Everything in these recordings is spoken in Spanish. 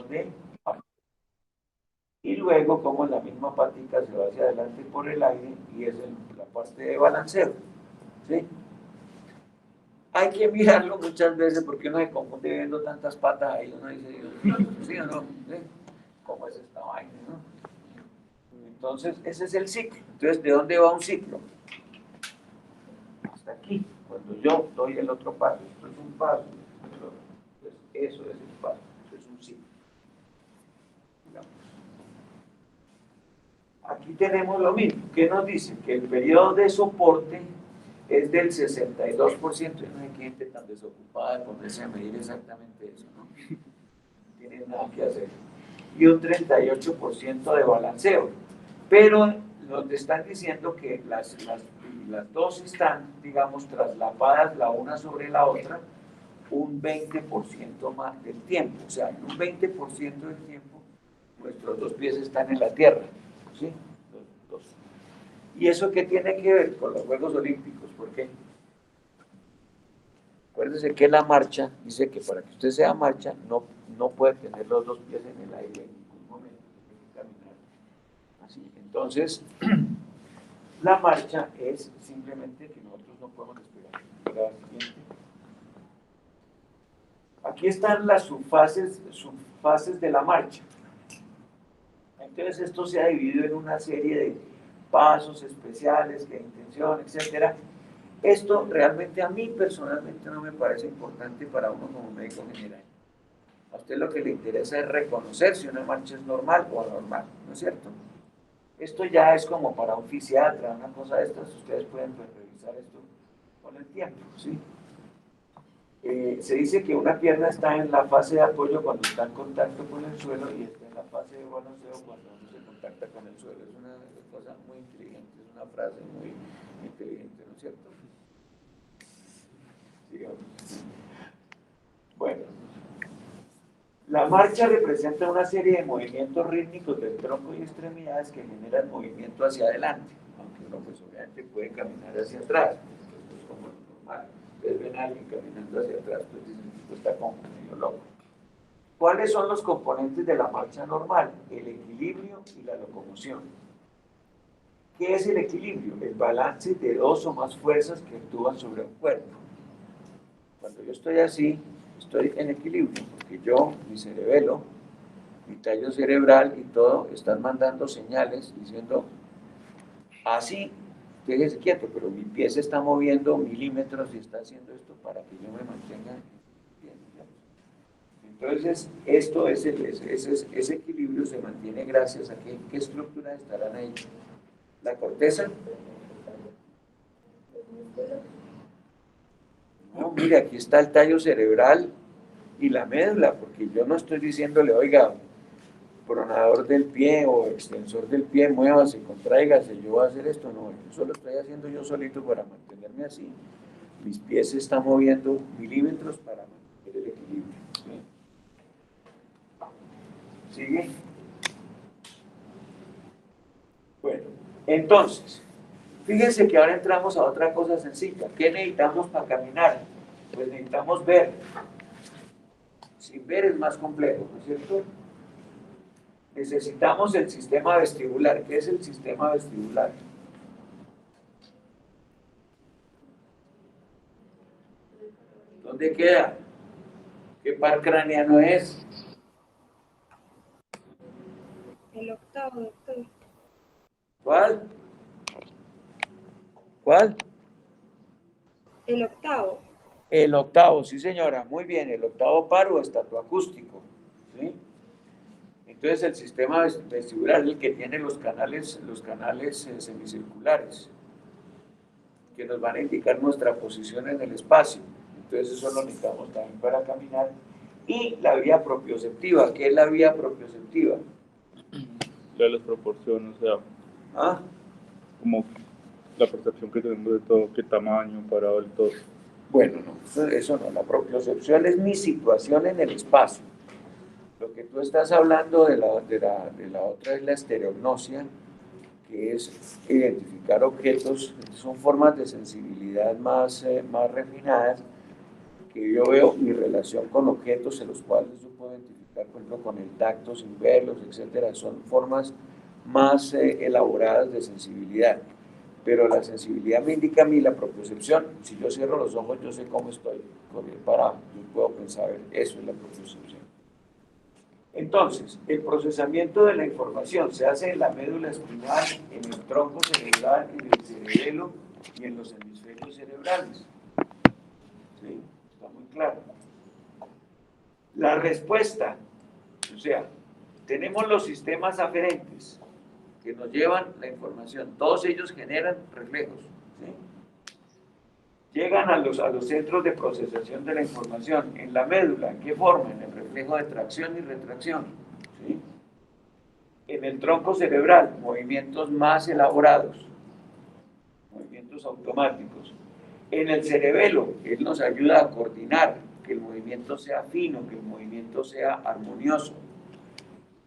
de marcha. Y luego como la misma patica se va hacia adelante por el aire y es la parte de balanceo, ¿sí? Hay que mirarlo muchas veces porque uno se confunde viendo tantas patas ahí, uno dice, Dios mío, ¿sí o no? ¿Sí? ¿Cómo es esta vaina, no? Entonces, ese es el ciclo. Entonces, ¿de dónde va un ciclo? Hasta aquí. Cuando yo doy el otro paso, esto es un paso, entonces eso es el paso, eso es un ciclo. Digamos. Aquí tenemos lo mismo. ¿Qué nos dice? Que el periodo de soporte es del 62%. No hay gente tan desocupada de ponerse a medir exactamente eso, ¿no? No tienen nada que hacer. Y un 38% de balanceo. Pero nos están diciendo que las dos están, digamos, traslapadas la una sobre la otra un 20% más del tiempo. O sea, en un 20% del tiempo nuestros dos pies están en la tierra. ¿Sí? Los dos. ¿Y eso qué tiene que ver con los Juegos Olímpicos? ¿Por qué? Acuérdese que la marcha dice que para que usted sea marcha no puede tener los dos pies en el aire en ningún momento, tiene que caminar así. Entonces, la marcha es simplemente que nosotros no podemos despegar. Aquí están las subfases de la marcha. Entonces esto se ha dividido en una serie de pasos especiales, de intención, etcétera. Esto realmente a mí personalmente no me parece importante para uno como médico general. A usted lo que le interesa es reconocer si una marcha es normal o anormal, ¿no es cierto? Esto ya es como para un fisiatra, una cosa de estas, ustedes pueden revisar esto con el tiempo, ¿sí? Se dice que una pierna está en la fase de apoyo cuando está en contacto con el suelo y está en la fase de balanceo cuando uno se contacta con el suelo. Es una cosa muy inteligente, es una frase muy inteligente, ¿no es cierto? Sigamos. Bueno, la marcha representa una serie de movimientos rítmicos del tronco y extremidades que generan movimiento hacia adelante, aunque uno pues obviamente puede caminar hacia atrás, esto es como lo normal. Ustedes ven a alguien caminando hacia atrás, pues dicen, esto está como medio loco. ¿Cuáles son los componentes de la marcha normal? El equilibrio y la locomoción. ¿Qué es el equilibrio? El balance de dos o más fuerzas que actúan sobre un cuerpo. Cuando yo estoy así, estoy en equilibrio, porque yo, mi cerebelo, mi tallo cerebral y todo están mandando señales diciendo, así, déjese quieto, pero mi pie se está moviendo milímetros y está haciendo esto para que yo me mantenga bien. Entonces, esto es ese equilibrio se mantiene gracias a qué estructuras estarán ahí. La corteza. No, mire, aquí está el tallo cerebral y la médula, porque yo no estoy diciéndole, oiga, pronador del pie o extensor del pie, muévase, contráigase, yo voy a hacer esto, no, eso lo estoy haciendo yo solito para mantenerme así. Mis pies se están moviendo milímetros para mantener el equilibrio. ¿Sí? ¿Sigue? Bueno, entonces, fíjense que ahora entramos a otra cosa sencilla. ¿Qué necesitamos para caminar? Pues necesitamos ver. Sin ver es más complejo, ¿no es cierto? Necesitamos el sistema vestibular. ¿Qué es el sistema vestibular? ¿Dónde queda? ¿Qué par craneano es? El octavo, doctor. ¿Cuál? ¿Cuál? El octavo. El octavo, sí señora, muy bien, el octavo paro estatoacústico, ¿sí? Entonces el sistema vestibular es el que tiene los canales semicirculares, que nos van a indicar nuestra posición en el espacio. Entonces eso lo necesitamos también para caminar. Y la vía propioceptiva, ¿qué es la vía propioceptiva? Ya les proporciono, o sea, ¿Ah? como la percepción que tenemos de todo, qué tamaño, parado, el todo. Bueno, no, eso no, la propiocepción es mi situación en el espacio. Lo que tú estás hablando de la otra es la estereognosia, que es identificar objetos, son formas de sensibilidad más refinadas, que yo veo mi relación con objetos en los cuales yo puedo identificar identificar, por ejemplo, con el tacto sin verlos, etcétera. Son formas más elaboradas de sensibilidad. Pero la sensibilidad me indica a mí la propiocepción. Si yo cierro los ojos, yo sé cómo estoy parado. Yo puedo pensar, eso es la propiocepción. Entonces, el procesamiento de la información se hace en la médula espinal, en el tronco cerebral, en el cerebelo y en los hemisferios cerebrales. ¿Sí? Está muy claro. La respuesta, o sea, tenemos los sistemas aferentes que nos llevan la información. Todos ellos generan reflejos. ¿Sí? Llegan a los centros de procesación de la información. En la médula, ¿en qué forma? En el reflejo de tracción y retracción. ¿Sí? En el tronco cerebral, movimientos más elaborados, movimientos automáticos. En el cerebelo, él nos ayuda a coordinar, que el movimiento sea fino, que el movimiento sea armonioso.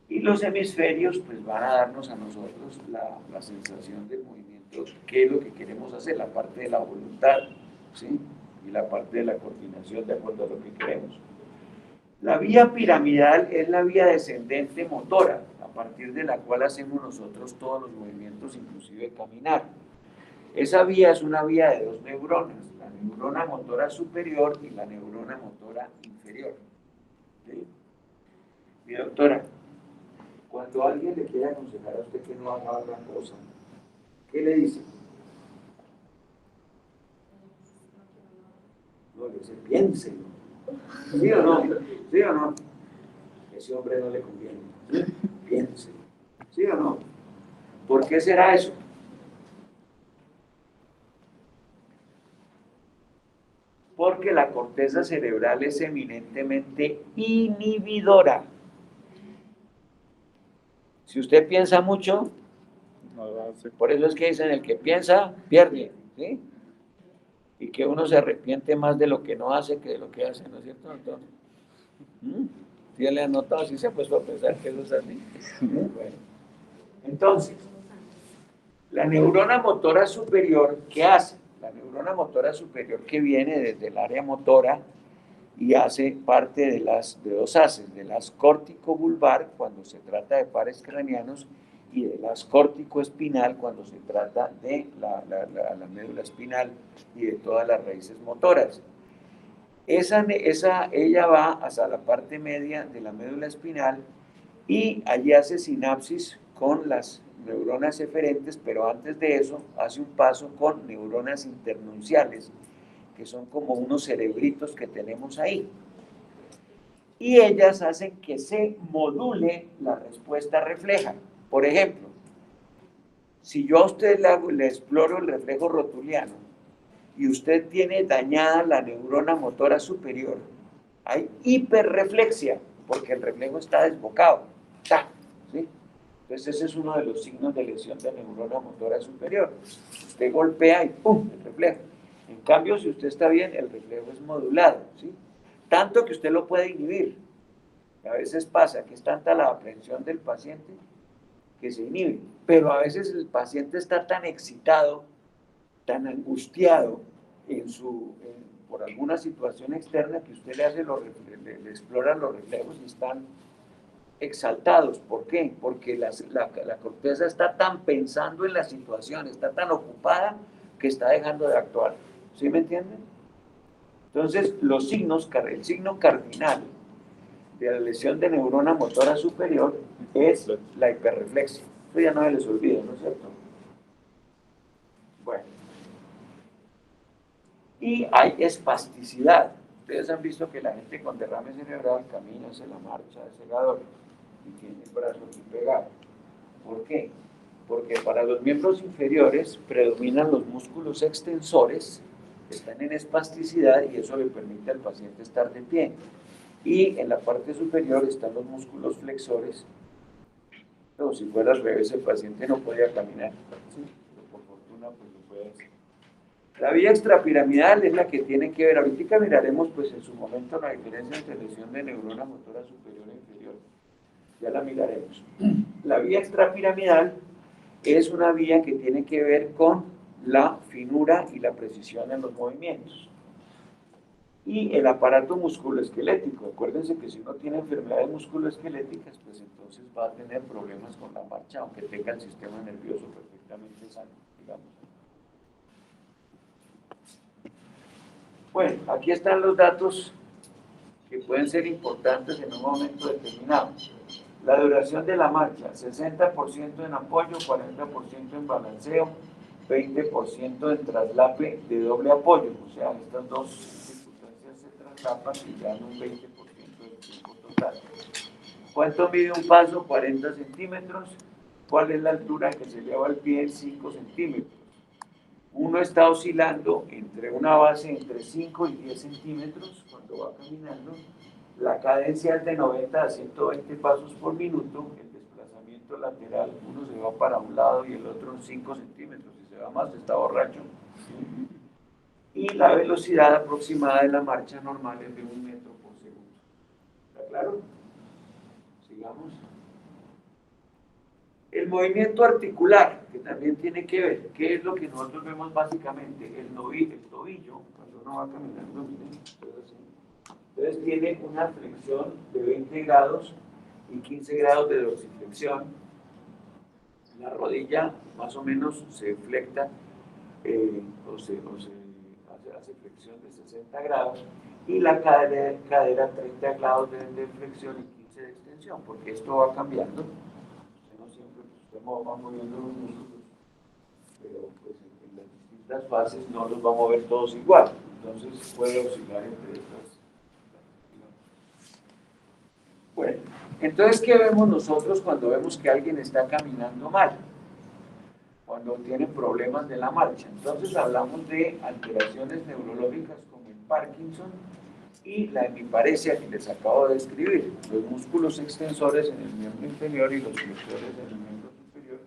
Y los hemisferios pues van a darnos a nosotros la sensación del movimiento, qué es lo que queremos hacer, la parte de la voluntad, ¿sí? Y la parte de la coordinación de acuerdo a lo que queremos. La vía piramidal es la vía descendente motora, a partir de la cual hacemos nosotros todos los movimientos, inclusive caminar. Esa vía es una vía de dos neuronas, la neurona motora superior y la neurona motora inferior. ¿Sí? Mi doctora, cuando alguien le quiere aconsejar a usted que no haga una cosa, ¿qué le dice? No, le dice, piénselo. ¿Sí o no? ¿Sí o no? Ese hombre no le conviene. ¿Sí? Piénselo. ¿Sí o no? ¿Por qué será eso? Porque la corteza cerebral es eminentemente inhibidora. Si usted piensa mucho, por eso es que dicen el que piensa, pierde, ¿sí? Y que uno se arrepiente más de lo que no hace que de lo que hace, ¿no es cierto, doctor? ¿Sí le han notado? ¿Sí se ha puesto a pensar que eso es así? Bueno. Entonces, la neurona motora superior, ¿qué hace? La neurona motora superior que viene desde el área motora y hace parte de dos haces, de las córtico-bulbar cuando se trata de pares craneanos y de las córtico-espinal cuando se trata de la médula espinal y de todas las raíces motoras. Ella va hasta la parte media de la médula espinal y allí hace sinapsis con las neuronas eferentes, pero antes de eso hace un paso con neuronas internunciales, que son como unos cerebritos que tenemos ahí. Y ellas hacen que se module la respuesta refleja. Por ejemplo, si yo a usted le exploro el reflejo rotuliano y usted tiene dañada la neurona motora superior, hay hiperreflexia, porque el reflejo está desbocado. ¿Sí? Entonces ese es uno de los signos de lesión de neurona motora superior. Usted golpea y ¡pum!, el reflejo. En cambio, si usted está bien, el reflejo es modulado, ¿sí? Tanto que usted lo puede inhibir. A veces pasa que es tanta la aprensión del paciente que se inhibe, pero a veces el paciente está tan excitado, tan angustiado por alguna situación externa que usted le explora los reflejos y están exaltados. ¿Por qué? Porque la corteza está tan pensando en la situación, está tan ocupada que está dejando de actuar. ¿Sí me entienden? Entonces, el signo cardinal de la lesión de neurona motora superior es la hiperreflexia. Esto ya no se les olvida, ¿no es cierto? Bueno. Y hay espasticidad. Ustedes han visto que la gente con derrame cerebral camina, hace la marcha de segador y tiene el brazo aquí pegado. ¿Por qué? Porque para los miembros inferiores predominan los músculos extensores, que están en espasticidad y eso le permite al paciente estar de pie. Y en la parte superior están los músculos flexores. Pero si fuera al revés, el paciente no podía caminar. ¿Sí? Pero por fortuna, pues lo puede hacer. La vía extrapiramidal es la que tiene que ver, ahorita miraremos pues en su momento la diferencia entre lesión de neurona motora superior e inferior. Ya la miraremos. La vía extrapiramidal es una vía que tiene que ver con la finura y la precisión en los movimientos. Y el aparato musculoesquelético, acuérdense que si uno tiene enfermedades musculoesqueléticas, pues entonces va a tener problemas con la marcha, aunque tenga el sistema nervioso perfectamente sano, digamos. Bueno, aquí están los datos que pueden ser importantes en un momento determinado. La duración de la marcha, 60% en apoyo, 40% en balanceo, 20% en traslape de doble apoyo, o sea, estas dos circunstancias se traslapan y dan un 20% del tiempo total. ¿Cuánto mide un paso? 40 centímetros. ¿Cuál es la altura que se lleva al pie? 5 centímetros. Uno está oscilando entre una base entre 5 y 10 centímetros cuando va caminando. La cadencia es de 90 a 120 pasos por minuto. El desplazamiento lateral, uno se va para un lado y el otro 5 centímetros. Si se va más, está borracho. Y la velocidad aproximada de la marcha normal es de 1 metro por segundo. ¿Está claro? Sigamos. El movimiento articular, que también tiene que ver, ¿qué es lo que nosotros vemos básicamente? El tobillo, cuando uno va caminando, miren, entonces tiene una flexión de 20 grados y 15 grados de dorsiflexión. La rodilla más o menos se flecta hace flexión de 60 grados y la cadera 30 grados de flexión y 15 de extensión, porque esto va cambiando. Usted va moviendo los músculos, pero pues en las distintas fases no los va a mover todos igual, entonces puede oscilar entre estas. Bueno, entonces, ¿qué vemos nosotros cuando vemos que alguien está caminando mal? Cuando tiene problemas de la marcha. Entonces hablamos de alteraciones neurológicas como el Parkinson y la hemiparesia que les acabo de describir, los músculos extensores en el miembro inferior y los flexores en el miembro superior,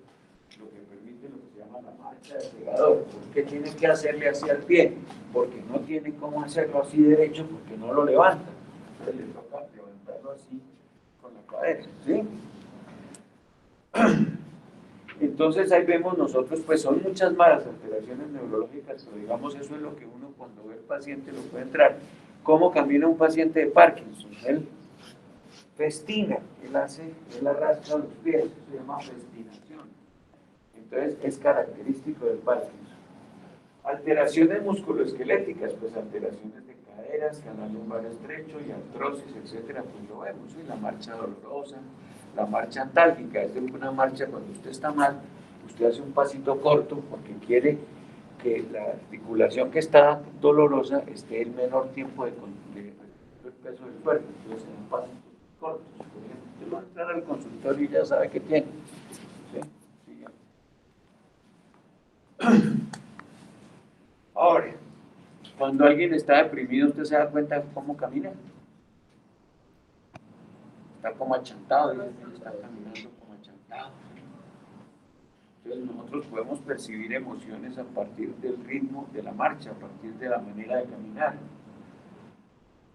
lo que permite lo que se llama la marcha del segador. ¿Por qué tiene que hacerle así al pie? Porque no tiene cómo hacerlo así derecho, porque no lo levanta. Entonces le toca levantarlo así con la cadera, ¿sí? Entonces ahí vemos nosotros, pues son muchas más alteraciones neurológicas, pero digamos eso es lo que uno cuando ve al paciente lo puede entrar. ¿Cómo camina un paciente de Parkinson? Él festina, él arrastra los pies, eso se llama festinación. Entonces es característico del Parkinson. Alteraciones musculoesqueléticas, pues alteraciones de caderas, canal lumbar estrecho y artrosis, etcétera, pues lo vemos, ¿sí? La marcha dolorosa, la marcha antálgica, es una marcha cuando usted está mal, usted hace un pasito corto porque quiere que la articulación que está dolorosa esté el menor tiempo de el peso del cuerpo, entonces en un pasito corto. Por ejemplo, usted va a entrar al consultorio y ya sabe qué tiene. ¿Sí? Ahora, cuando alguien está deprimido, ¿usted se da cuenta cómo camina? Está como achantado, está caminando como achantado. Entonces nosotros podemos percibir emociones a partir del ritmo de la marcha, a partir de la manera de caminar.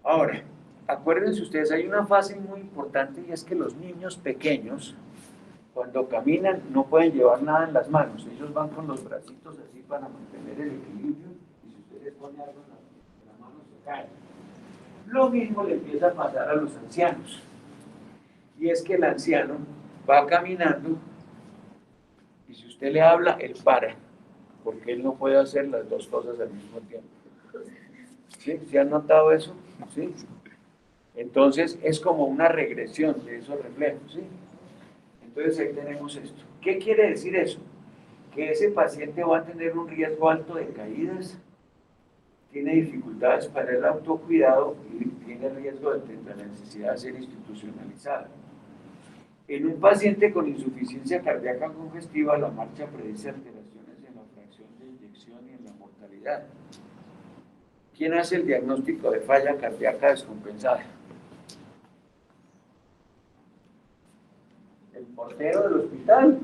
Ahora, acuérdense ustedes, hay una fase muy importante y es que los niños pequeños, cuando caminan, no pueden llevar nada en las manos. Ellos van con los bracitos así para mantener el equilibrio y si usted les pone algo en la mano se cae. Lo mismo le empieza a pasar a los ancianos. Y es que el anciano va caminando y si usted le habla, él para, porque él no puede hacer las dos cosas al mismo tiempo. ¿Sí? ¿Se han notado eso? ¿Sí? Entonces es como una regresión de esos reflejos. ¿Sí? Entonces ahí tenemos esto. ¿Qué quiere decir eso? Que ese paciente va a tener un riesgo alto de caídas, tiene dificultades para el autocuidado y tiene riesgo de la necesidad de ser institucionalizado. En un paciente con insuficiencia cardíaca congestiva, la marcha predice alteraciones en la fracción de inyección y en la mortalidad. ¿Quién hace el diagnóstico de falla cardíaca descompensada? El portero del hospital.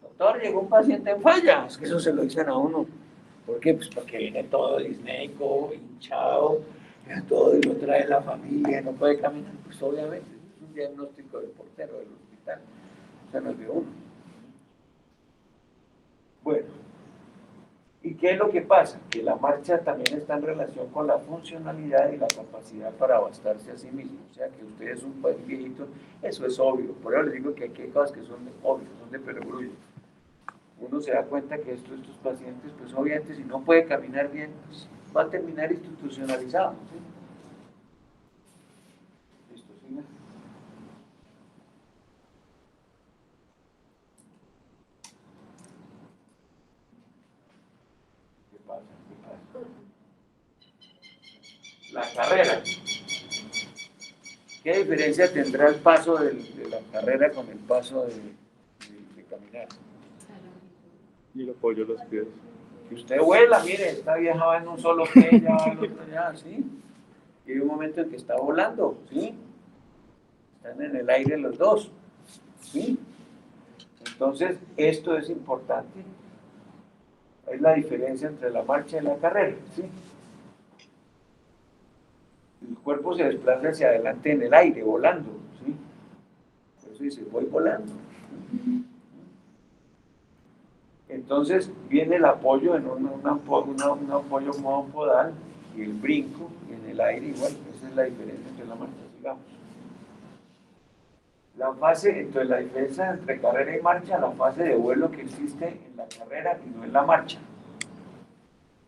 Doctor, llegó un paciente en falla. Es que eso se lo dicen a uno. ¿Por qué? Pues porque viene todo disneico, hinchado, todo y lo trae la familia, no puede caminar. Pues obviamente es un diagnóstico del portero del hospital. O sea, no es de uno. Bueno, ¿Y qué es lo que pasa? Que la marcha también está en relación con la funcionalidad y la capacidad para abastarse a sí mismo. O sea, que usted es un país viejito, eso es obvio. Por eso les digo que aquí hay cosas que son obvias, son de perogrullo. Uno se da cuenta que estos pacientes, pues obviamente si no puede caminar bien, pues va a terminar institucionalizado. ¿Sí? Listo, siga. ¿Qué pasa? ¿Qué pasa? La carrera. ¿Qué diferencia tendrá el paso de la carrera con el paso de caminar? Y el apoyo a los pies. Si usted vuela, mire, esta vieja va en un solo pie, ya va el otro ya, ¿sí? Y hay un momento en que está volando, ¿sí? Están en el aire los dos, ¿sí? Entonces, esto es importante. Es la diferencia entre la marcha y la carrera, ¿sí? El cuerpo se desplaza hacia adelante en el aire, volando, ¿sí? Por eso dice, voy volando. Entonces viene el apoyo en un apoyo monopodal y el brinco en el aire igual. Esa es la diferencia entre la marcha, digamos. La fase, entonces la diferencia entre carrera y marcha, la fase de vuelo que existe en la carrera y no en la marcha.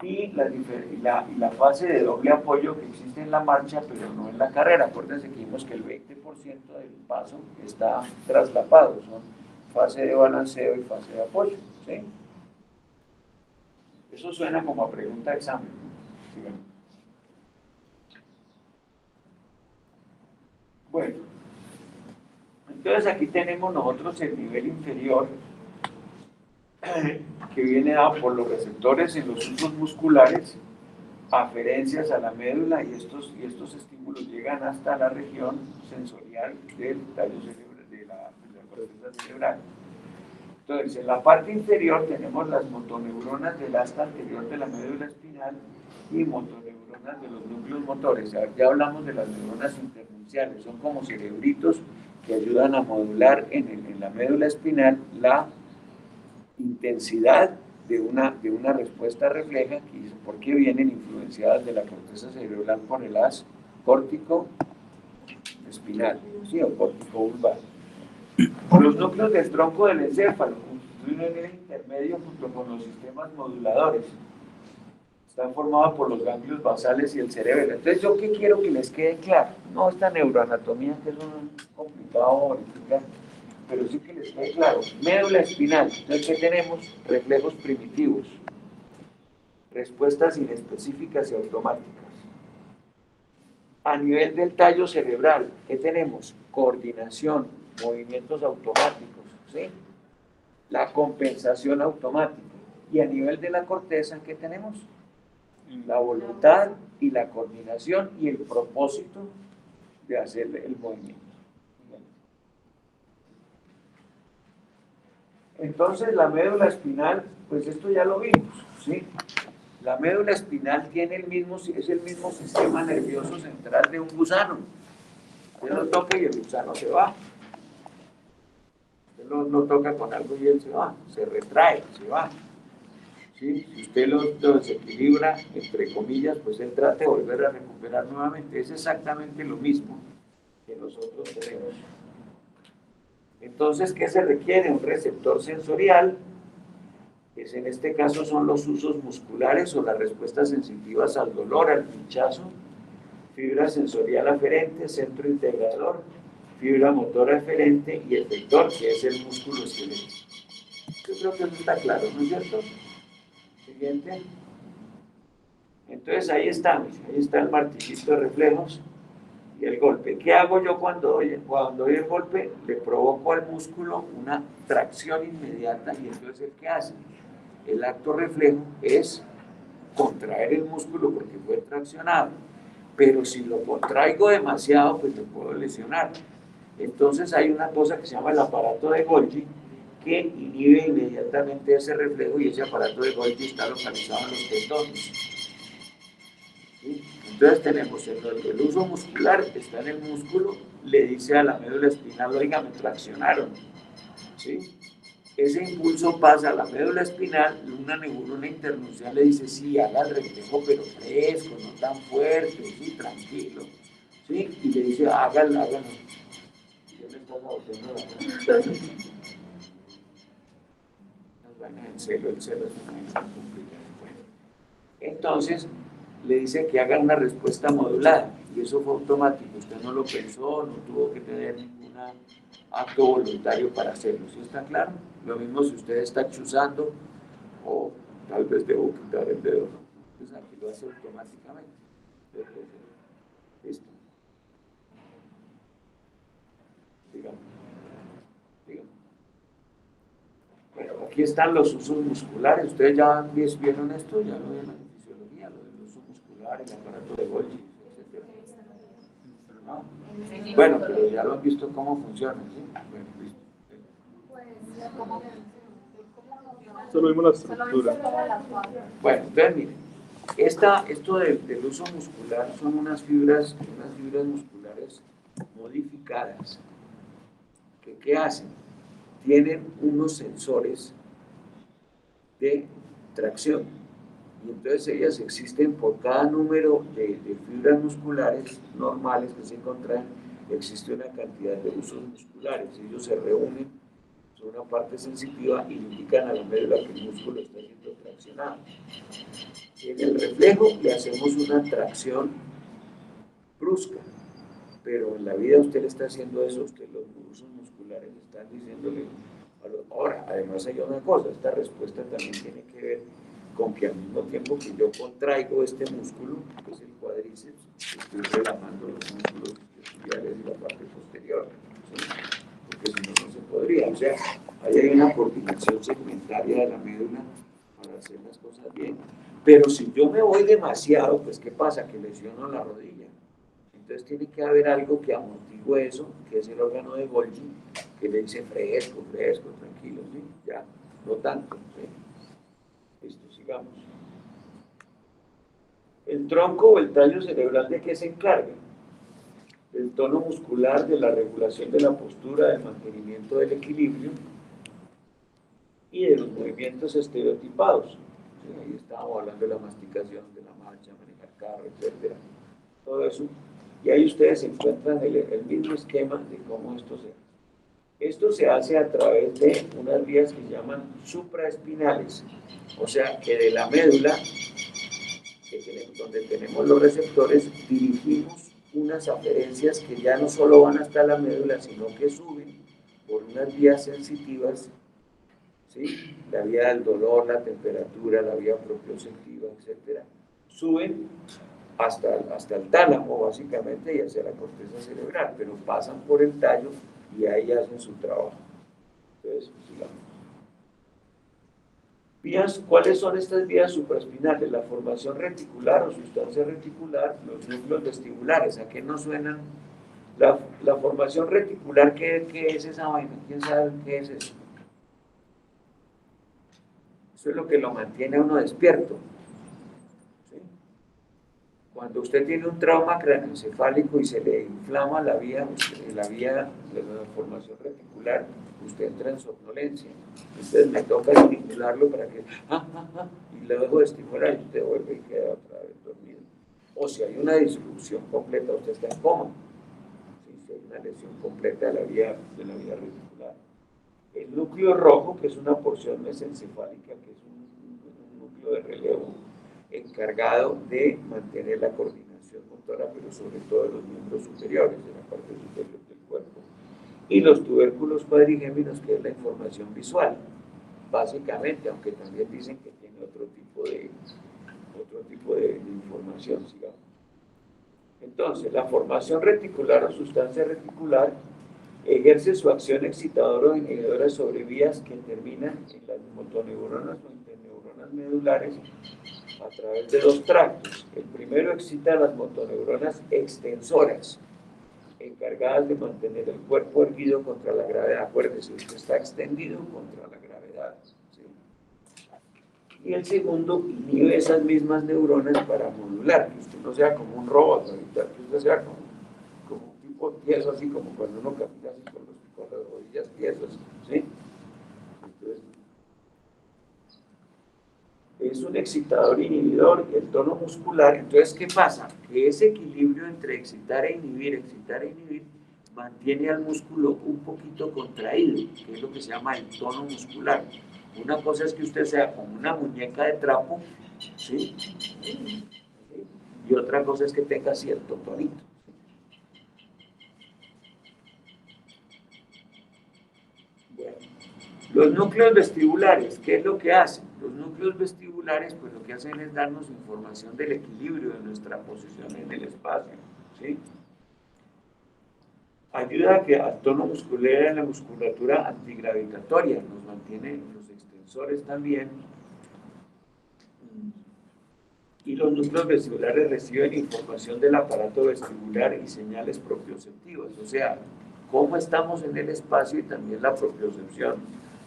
Y la fase de doble apoyo que existe en la marcha, pero no en la carrera. Acuérdense que vimos que el 20% del paso está traslapado, son fase de balanceo y fase de apoyo, ¿sí? Eso suena como a pregunta de examen. Sigamos. Bueno, entonces aquí tenemos nosotros el nivel inferior que viene dado por los receptores en los usos musculares, aferencias a la médula y estos estímulos llegan hasta la región sensorial del tallo cerebral, de la corteza cerebral. Entonces, en la parte inferior tenemos las motoneuronas del asta anterior de la médula espinal y motoneuronas de los núcleos motores. Ya hablamos de las neuronas internunciales, son como cerebritos que ayudan a modular en la médula espinal la intensidad de una respuesta refleja, porque vienen influenciadas de la corteza cerebral por el haz córtico espinal, ¿sí? O córtico vulvar. Los núcleos del tronco del encéfalo constituyen el intermedio junto con los sistemas moduladores. Están formados por los ganglios basales y el cerebelo. Entonces, ¿yo qué quiero que les quede claro? No esta neuroanatomía, que es complicado verificar, pero sí que les quede claro. Médula espinal. Entonces, ¿qué tenemos? Reflejos primitivos. Respuestas inespecíficas y automáticas. A nivel del tallo cerebral, ¿qué tenemos? Coordinación, movimientos automáticos, ¿sí? La compensación automática. Y a nivel de la corteza, ¿qué tenemos? La voluntad y la coordinación y el propósito de hacer el movimiento. Entonces, la médula espinal, pues esto ya lo vimos, ¿sí? La médula espinal es el mismo sistema nervioso central de un gusano. Usted lo toca y el gusano se va. Usted lo toca con algo y él se va, se retrae, se va. ¿Sí? Si usted lo desequilibra, entre comillas, pues él trata de volver a recuperar nuevamente. Es exactamente lo mismo que nosotros tenemos. Entonces, ¿qué se requiere? Un receptor sensorial, que en este caso son los usos musculares o las respuestas sensitivas al dolor, al pinchazo, fibra sensorial aferente, centro integrador, fibra motora aferente y efector, que es el músculo esquelético. Yo creo que eso está claro, ¿no es cierto? Siguiente. Entonces ahí está el martillito de reflejos y el golpe. ¿Qué hago yo cuando doy el golpe? Le provoco al músculo una tracción inmediata y entonces ¿qué hace? El acto reflejo es contraer el músculo porque fue traccionado, pero si lo contraigo demasiado, pues me puedo lesionar. Entonces hay una cosa que se llama el aparato de Golgi, que inhibe inmediatamente ese reflejo y ese aparato de Golgi está localizado en los tendones. ¿Sí? Entonces tenemos el uso muscular, está en el músculo, le dice a la médula espinal, oiga, me traccionaron. ¿Sí? ese impulso pasa a la médula espinal, una neurona internuncial le dice, sí, haga el reflejo, pero fresco, no tan fuerte, sí, tranquilo, ¿sí? Y le dice, hágalo, hágalo. ¿Qué me estás haciendo la cara? El celo es una complicada. Bueno, entonces, le dice que haga una respuesta modulada, y eso fue automático, usted no lo pensó, no tuvo que tener ningún acto voluntario para hacerlo, ¿sí está claro? Lo mismo si usted está chuzando, o tal vez debo quitar el dedo, ¿no? Entonces aquí lo hace automáticamente. Listo. Digamos. Bueno, aquí están los usos musculares. Ustedes ya vieron esto, ya lo vieron en fisiología, lo del uso muscular, el aparato de Golgi, etc. ¿No? Bueno, pero ya lo han visto cómo funciona, ¿sí? Bueno, listo. Solo vimos la estructura. Bueno, entonces miren, esto del uso muscular son unas fibras musculares modificadas. ¿Qué hacen? Tienen unos sensores de tracción. Y entonces ellas existen por cada número de fibras musculares normales que se encuentran, existe una cantidad de usos musculares. Ellos se reúnen, son una parte sensitiva y indican a la médula que el músculo está siendo traccionado. En el reflejo le hacemos una tracción brusca, pero en la vida usted le está haciendo eso, usted los usos musculares están diciéndole. Ahora, además hay una cosa, esta respuesta también tiene que ver con que al mismo tiempo que yo contraigo este músculo, que es el cuádriceps, estoy relajando los músculos isquiotibiales y la parte posterior, ¿sí? Porque si no, no se podría. O sea, ahí hay una coordinación segmentaria de la médula para hacer las cosas bien. Pero si yo me voy demasiado, pues ¿qué pasa? Que lesiono la rodilla. Entonces tiene que haber algo que amortigue eso, que es el órgano de Golgi, que le dice fresco, fresco, tranquilo, ¿sí? Ya, no tanto, ¿sí? Listo, sigamos. El tronco o el tallo cerebral, ¿de qué se encarga? Del tono muscular, de la regulación de la postura, del mantenimiento del equilibrio y de los movimientos estereotipados. ¿Sí? Ahí estábamos hablando de la masticación, de la marcha, manejar carro, etcétera. Todo eso. Y ahí ustedes encuentran el mismo esquema de cómo esto se hace. Esto se hace a través de unas vías que se llaman supraespinales, o sea que de la médula, donde tenemos los receptores, dirigimos unas aferencias que ya no solo van hasta la médula, sino que suben por unas vías sensitivas, ¿sí? La vía del dolor, la temperatura, la vía propioceptiva, etc. Suben hasta el tálamo, básicamente, y hacia la corteza cerebral, pero pasan por el tallo y ahí hacen su trabajo. Entonces, sigamos. Vías, ¿cuáles son estas vías supraespinales? La formación reticular o sustancia reticular, los núcleos vestibulares. ¿A qué nos suenan? La formación reticular, ¿qué es esa vaina? ¿Quién sabe qué es eso? Eso es lo que lo mantiene a uno despierto. ¿Sí? Cuando usted tiene un trauma craneoencefálico y se le inflama la vía de la formación reticular, usted entra en somnolencia. Entonces me toca estimularlo para que, y lo dejo de estimular y usted vuelve y queda otra vez dormido. O si hay una disrupción completa, usted está en coma. Si hay una lesión completa de la vía reticular. El núcleo rojo, que es una porción mesencefálica, que es un núcleo de relevo encargado de mantener la coordinación motora, pero sobre todo de los miembros superiores, de la parte superior del cuerpo. Y los tubérculos cuadrigéminos, que es la información visual, básicamente, aunque también dicen que tiene otro tipo de información, sigamos. Entonces, la formación reticular o sustancia reticular ejerce su acción excitadora o inhibidora sobre vías que terminan en las motoneuronas o interneuronas medulares a través de dos tractos. El primero excita a las motoneuronas extensoras, encargadas de mantener el cuerpo erguido contra la gravedad. Acuérdense, usted está extendido contra la gravedad. ¿Sí? Y el segundo inhibe esas mismas neuronas para modular, que usted no sea como un robot, que usted sea como un tipo tieso, así como cuando uno camina así con las rodillas tiesas, ¿sí? Entonces es un excitador inhibidor, el tono muscular. Entonces, ¿qué pasa? Que ese equilibrio entre excitar e inhibir, mantiene al músculo un poquito contraído, que es lo que se llama el tono muscular. Una cosa es que usted sea como una muñeca de trapo, ¿sí? Y otra cosa es que tenga cierto tonito. Bueno, los núcleos vestibulares, ¿qué es lo que hacen? Los núcleos vestibulares, pues lo que hacen es darnos información del equilibrio de nuestra posición en el espacio, ¿sí? Ayuda a que al tono muscular en la musculatura antigravitatoria, nos mantiene los extensores también. Y los núcleos vestibulares reciben información del aparato vestibular y señales propioceptivas, o sea, cómo estamos en el espacio y también la propiocepción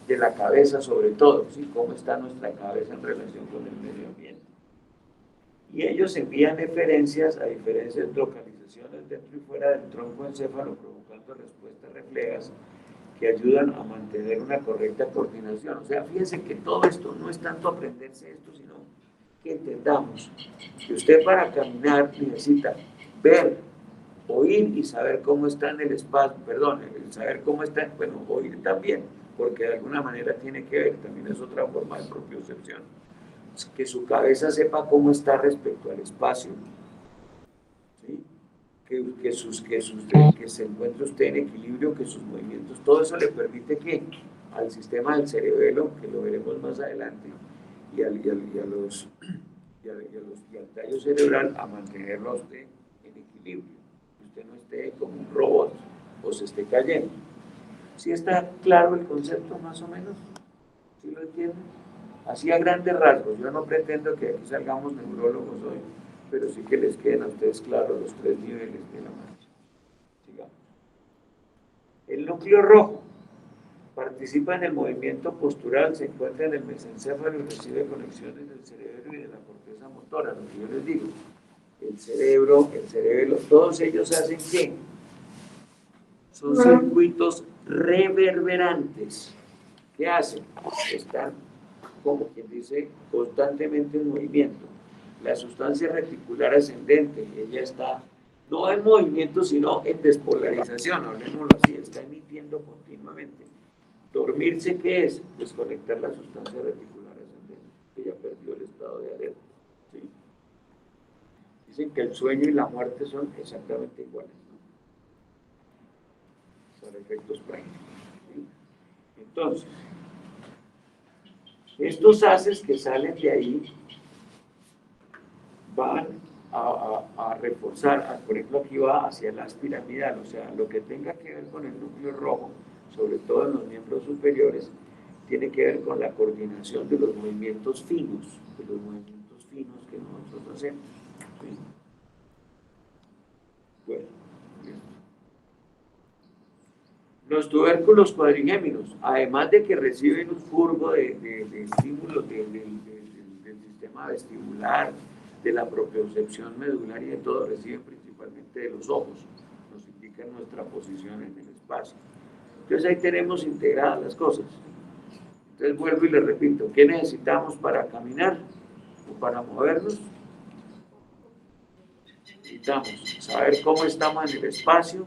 de la cabeza sobre todo, ¿sí? Cómo está nuestra cabeza en relación con el medio ambiente. Y ellos envían referencias a diferentes localizaciones dentro y fuera del tronco encéfalo, provocando respuestas reflejas que ayudan a mantener una correcta coordinación. O sea, fíjense que todo esto no es tanto aprenderse esto, sino que entendamos que usted para caminar necesita ver, oír y saber cómo está en el espacio, saber cómo está, bueno, oír también, porque de alguna manera tiene que ver, también es otra forma de propiocepción, que su cabeza sepa cómo está respecto al espacio, ¿sí? que se encuentre usted en equilibrio, que sus movimientos, todo eso le permite que al sistema del cerebelo, que lo veremos más adelante, y al tallo cerebral a mantenerlo a usted en equilibrio, que usted no esté como un robot o se esté cayendo. ¿Sí está claro el concepto más o menos? ¿Sí lo entienden? Así a grandes rasgos, yo no pretendo que aquí salgamos neurólogos hoy, pero sí que les queden a ustedes claros los 3 niveles de la marcha. Sigamos. El núcleo rojo participa en el movimiento postural, se encuentra en el mesencéfalo y recibe conexiones del cerebro y de la corteza motora, lo que yo les digo. El cerebro, el cerebelo, todos ellos hacen ¿qué? Son circuitos reverberantes. ¿Qué hacen? Están, como quien dice, constantemente en movimiento. La sustancia reticular ascendente, ella está no en movimiento, sino en despolarización, hablemoslo así, está emitiendo continuamente. Dormirse, ¿qué es? Desconectar la sustancia reticular ascendente, que ya perdió el estado de alerta. ¿Sí? Dicen que el sueño y la muerte son exactamente iguales, ¿no? Para efectos prácticos. ¿Sí? Entonces, estos haces que salen de ahí van a reforzar, por ejemplo aquí va hacia el haz piramidal, o sea, lo que tenga que ver con el núcleo rojo, sobre todo en los miembros superiores, tiene que ver con la coordinación de los movimientos finos, que nosotros hacemos. ¿Sí? Bueno, los tubérculos cuadrigéminos, además de que reciben un furgo de estímulos del sistema vestibular, de la propiocepción medular y de todo, reciben principalmente de los ojos, nos indican nuestra posición en el espacio. Entonces ahí tenemos integradas las cosas. Entonces vuelvo y les repito, ¿qué necesitamos para caminar o para movernos? Necesitamos saber cómo estamos en el espacio,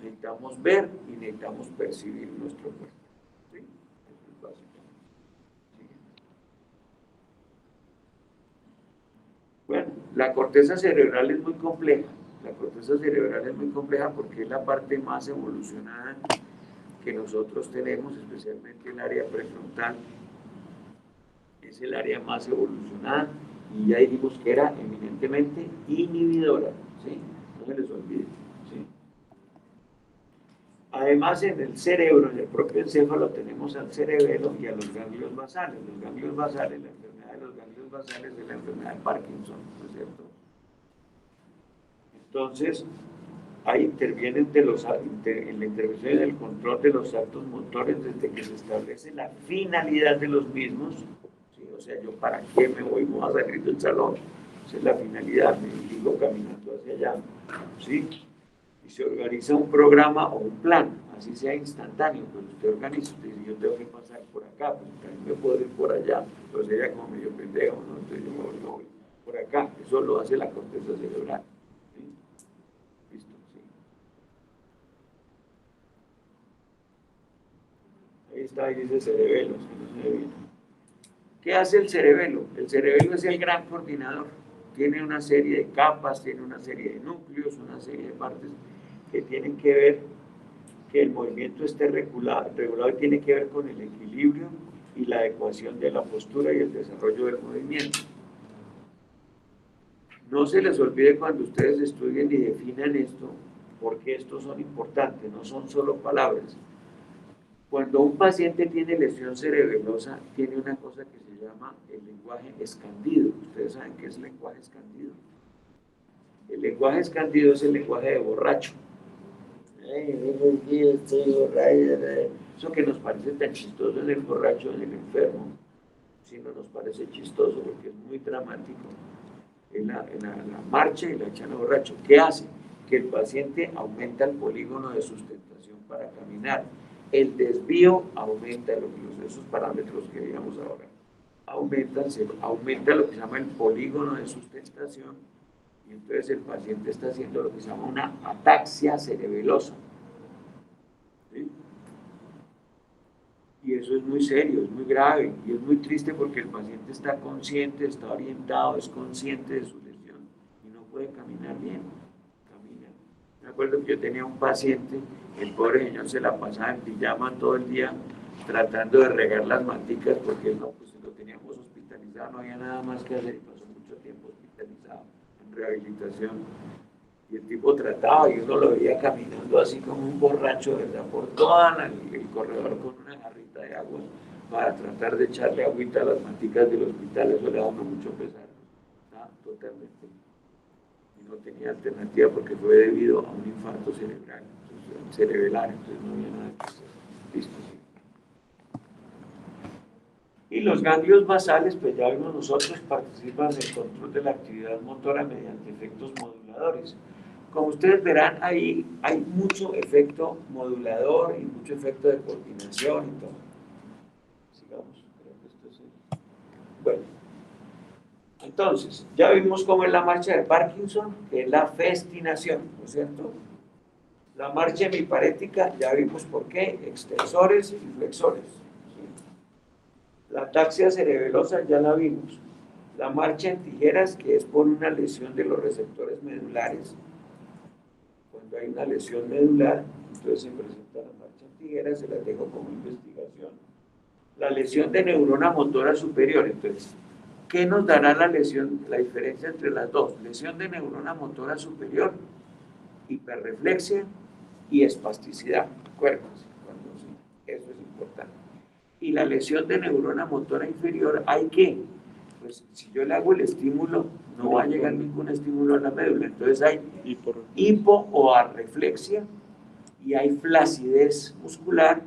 necesitamos ver y necesitamos percibir nuestro cuerpo. ¿Sí? Eso es básicamente. ¿Sí? Bueno, la corteza cerebral es muy compleja. La corteza cerebral es muy compleja porque es la parte más evolucionada que nosotros tenemos, especialmente el área prefrontal. Es el área más evolucionada y ya dijimos que era eminentemente inhibidora, ¿sí? No se les olvide, ¿sí? Además, en el cerebro, en el propio encéfalo, tenemos al cerebelo y a los ganglios basales. Los ganglios basales, la enfermedad de los ganglios basales es la enfermedad de Parkinson, ¿no es cierto? Entonces, ahí intervienen en la intervención y en el control de los actos motores desde que se establece la finalidad de los mismos. ¿Sí? O sea, yo para qué me voy a salir del salón, esa es la finalidad, me dirijo caminando hacia allá, ¿sí? Y se organiza un programa o un plan. así sea instantáneo, pero usted organiza, usted dice, yo tengo que pasar por acá, pues también me puedo ir por allá, pero sería como medio pendejo, ¿no? Entonces yo me voy por acá, eso lo hace la corteza cerebral. ¿Sí? Listo, sí. Ahí está, ahí dice cerebelo, si no se ve bien. ¿Qué hace el cerebelo? El cerebelo es el gran coordinador. Tiene una serie de capas, tiene una serie de núcleos, una serie de partes que tienen que ver que el movimiento esté regulado y tiene que ver con el equilibrio y la adecuación de la postura y el desarrollo del movimiento. No se les olvide cuando ustedes estudien y definan esto, porque estos son importantes, no son solo palabras. Cuando un paciente tiene lesión cerebelosa, tiene una cosa que se llama el lenguaje escandido. ¿Ustedes saben qué es el lenguaje escandido? El lenguaje escandido es el lenguaje de borracho. Estoy borracho. Eso que nos parece tan chistoso en el borracho, en el enfermo, si no nos parece chistoso porque es muy dramático. En la marcha y la echan a borracho. ¿Qué hace? Que el paciente aumenta el polígono de sustentación para caminar. El desvío aumenta esos parámetros que veíamos ahora. Aumenta lo que se llama el polígono de sustentación y entonces el paciente está haciendo lo que se llama una ataxia cerebelosa. ¿Sí? Y eso es muy serio, es muy grave y es muy triste porque el paciente está consciente, está orientado, es consciente de su lesión y no puede caminar bien. Camina. Me acuerdo que yo tenía un paciente, el pobre señor se la pasaba en pijama todo el día tratando de regar las manticas porque no, pues lo teníamos hospitalizado, no había nada más que hacer y pasó mucho tiempo hospitalizado en rehabilitación. Y el tipo trataba y uno lo veía caminando así como un borracho, ¿verdad? Por todo el corredor con una jarrita de agua para tratar de echarle agüita a las manticas del hospital. Eso le da a uno mucho pesar. ¿No? Totalmente. Y no tenía alternativa porque fue debido a un infarto cerebral, entonces, cerebelar, entonces no había nada que hacer. Listo, sí. Y los ganglios basales, pues ya vimos nosotros, participan en el control de la actividad motora mediante efectos moduladores. Como ustedes verán, ahí hay mucho efecto modulador y mucho efecto de coordinación y todo. Sigamos, creo que esto es el... Bueno, entonces, ya vimos cómo es la marcha de Parkinson, que es la festinación, ¿no es cierto? La marcha hemiparética, ya vimos por qué, extensores y flexores. ¿Sí? La ataxia cerebelosa ya la vimos. La marcha en tijeras, que es por una lesión de los receptores medulares. Cuando hay una lesión medular, entonces se presenta la marcha en tijeras, se las dejo como investigación. La lesión de neurona motora superior, entonces, ¿qué nos dará la lesión, la diferencia entre las dos? Lesión de neurona motora superior, hiperreflexia y espasticidad. Acuérdense, eso es importante. Y la lesión de neurona motora inferior, ¿hay qué? Pues si yo le hago el estímulo, no va a llegar ningún estímulo a la médula. Entonces hay hipo o arreflexia y hay flacidez muscular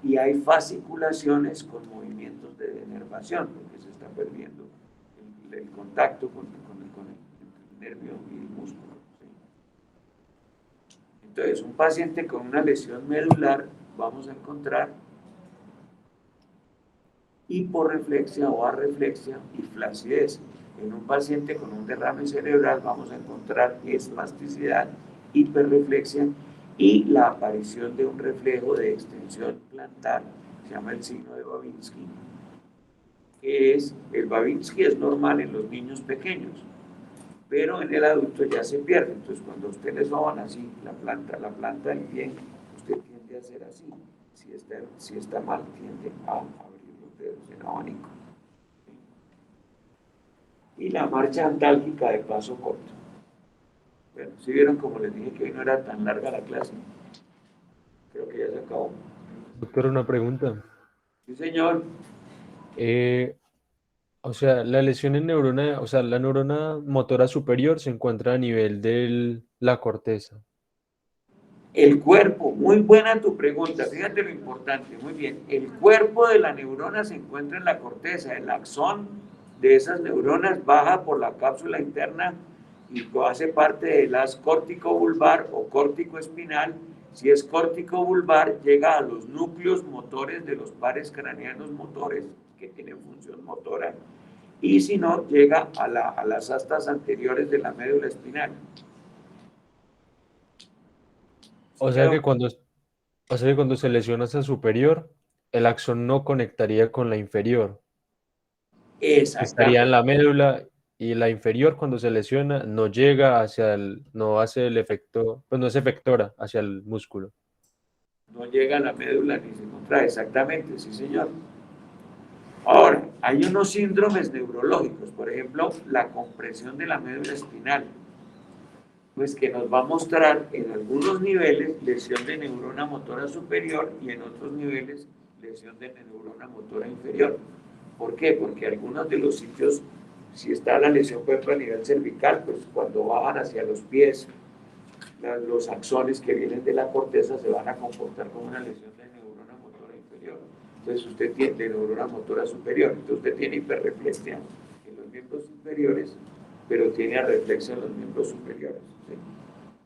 y hay fasciculaciones con movimientos de denervación, porque se está perdiendo el contacto con el nervio y el músculo. ¿Sí? Entonces, un paciente con una lesión medular, vamos a encontrar hiporreflexia o arreflexia y flacidez. En un paciente con un derrame cerebral vamos a encontrar espasticidad, hiperreflexia y la aparición de un reflejo de extensión plantar, se llama el signo de Babinski, que es, el Babinski es normal en los niños pequeños, pero en el adulto ya se pierde. Entonces cuando usted le soban así la planta del pie, usted tiende a hacer así. Si está mal, tiende a abrir los dedos en abanico. Y la marcha antálgica de paso corto. Bueno, si vieron, como les dije, que hoy no era tan larga la clase, creo que ya se acabó. Doctor, una pregunta. Sí, señor. O sea, la lesión en neurona, o sea, la neurona motora superior se encuentra a nivel de la corteza. El cuerpo, muy buena tu pregunta, fíjate lo importante, muy bien. El cuerpo de la neurona se encuentra en la corteza, el axón de esas neuronas baja por la cápsula interna y hace parte del haz córtico vulvar o córtico espinal Si es córtico bulbar, llega a los núcleos motores de los pares craneanos motores, que tienen función motora, y si no, llega a las astas anteriores de la médula espinal. O sea que cuando se lesiona esa superior, el axón no conectaría con la inferior. Estaría en Exactamente. la médula y la inferior cuando se lesiona no llega hacia no hace el efecto, pues no es efectora hacia el músculo. No llega a la médula ni se contrae, exactamente, sí señor. Ahora, hay unos síndromes neurológicos, por ejemplo, la compresión de la médula espinal, pues que nos va a mostrar en algunos niveles lesión de neurona motora superior y en otros niveles lesión de neurona motora inferior. ¿Por qué? Porque algunos de los sitios, si está la lesión, por ejemplo, a nivel cervical, pues cuando bajan hacia los pies, los axones que vienen de la corteza se van a comportar como una lesión de neurona motora inferior. Entonces usted tiene de neurona motora superior, entonces usted tiene hiperreflexia en los miembros inferiores, pero tiene arreflexia en los miembros superiores. ¿Sí?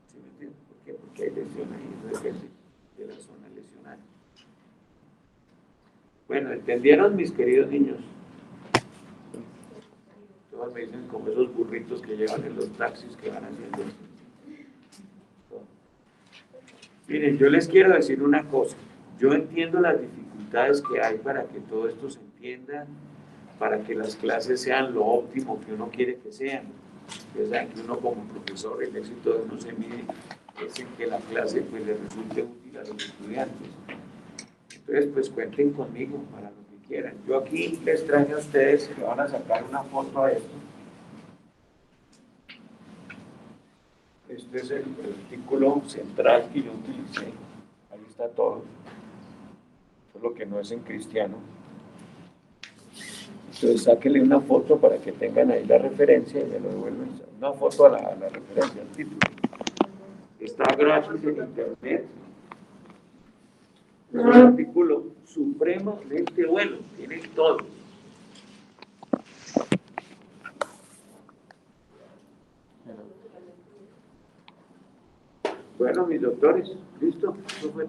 ¿Sí me entiende? ¿Por qué? Porque hay lesión ahí, eso depende de la zona lesional. Bueno, ¿entendieron, mis queridos niños? Todos me dicen como esos burritos que llevan en los taxis que van haciendo esto. Miren, yo les quiero decir una cosa. Yo entiendo las dificultades que hay para que todo esto se entienda, para que las clases sean lo óptimo que uno quiere que sean. Ustedes saben que uno como profesor, el éxito de uno se mide es en que la clase pues, le resulte útil a los estudiantes. Entonces, pues cuenten conmigo para lo que quieran. Yo aquí les traje a ustedes, le van a sacar una foto a esto. Este es el artículo central que yo utilicé. Ahí está todo. Solo que no es en cristiano. Entonces sáquenle una foto para que tengan ahí la referencia y me lo devuelven. Una foto a la referencia, al título. Está gratis en internet. Es un artículo supremamente bueno. Tiene todo. Bueno, mis doctores, ¿listo? Eso fue